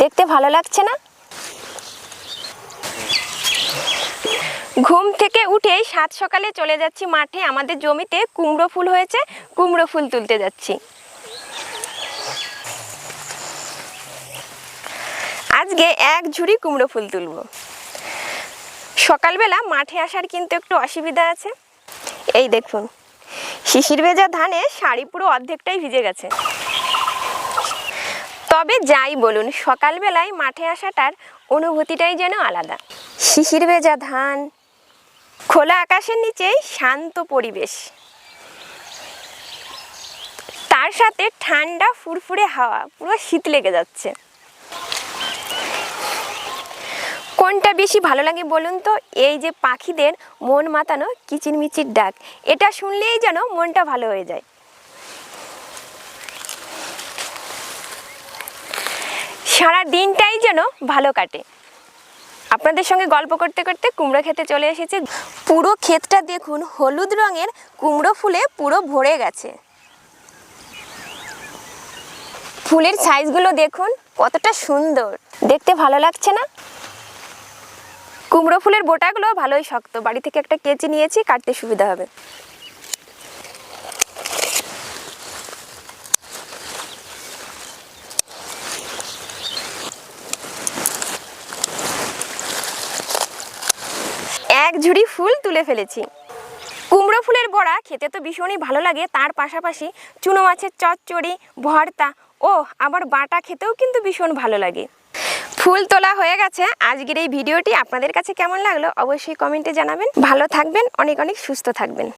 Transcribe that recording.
দেখতে ভালো লাগছে না? ঘুম থেকে উঠেই সাত সকালে চলে যাচ্ছি মাঠে। আমাদের জমিতে কুমড়ো ফুল হয়েছে, কুমড়ো ফুল তুলতে যাচ্ছি। আজকে এক ঝুড়ি কুমড়ো ফুল তুলব। সকালবেলা মাঠে আসার কিন্তু একটু অসুবিধা আছে। এই দেখুন, শিশির ভেজা ধানে শাড়ি পুরো অর্ধেকটাই ভিজে গেছে। তবে যাই বলুন, সকালবেলায় মাঠে আসাটার অনুভূতিটাই যেন আলাদা। শিশির ভেজা ধান, খোলা আকাশের নিচে শান্ত পরিবেশ, তার সাথে ঠান্ডা ফুরফুরে হাওয়া, পুরো শীত লেগে যাচ্ছে। কোনটা বেশি ভালো লাগে বলুন তো? এই যে পাখিদের মন মাতানো কিচিরমিচির ডাক, এটা শুনলেই যেন মনটা ভালো হয়ে যায়। সারা দিনটাই যেন ভালো কাটে। আপনাদের সঙ্গে গল্প করতে করতে কুমড়ো খেতে চলে এসেছে। পুরো ক্ষেতটা দেখুন, হলুদ রঙের কুমড়ো ফুলে পুরো ভরে গেছে। ফুলের সাইজগুলো দেখুন কতটা সুন্দর, দেখতে ভালো লাগছে না? কুমড়ো ফুলের বোটাগুলো ভালোই শক্ত। বাড়ি থেকে একটা কেচি নিয়েছি, কাটতে সুবিধা হবে। এক ঝুড়ি ফুল তুলে ফেলেছি। কুমড়ো ফুলের বড়া খেতে তো ভীষণই ভালো লাগে, তার পাশাপাশি চুনো মাছের চচ্চড়ি, ভর্তা ও আবার বাটা খেতেও কিন্তু ভীষণ ভালো লাগে। ফুল তোলা হয়ে গেছে। আজকের এই ভিডিওটি আপনাদের কাছে কেমন লাগলো অবশ্যই কমেন্টে জানাবেন। ভালো থাকবেন, অনেক অনেক সুস্থ থাকবেন।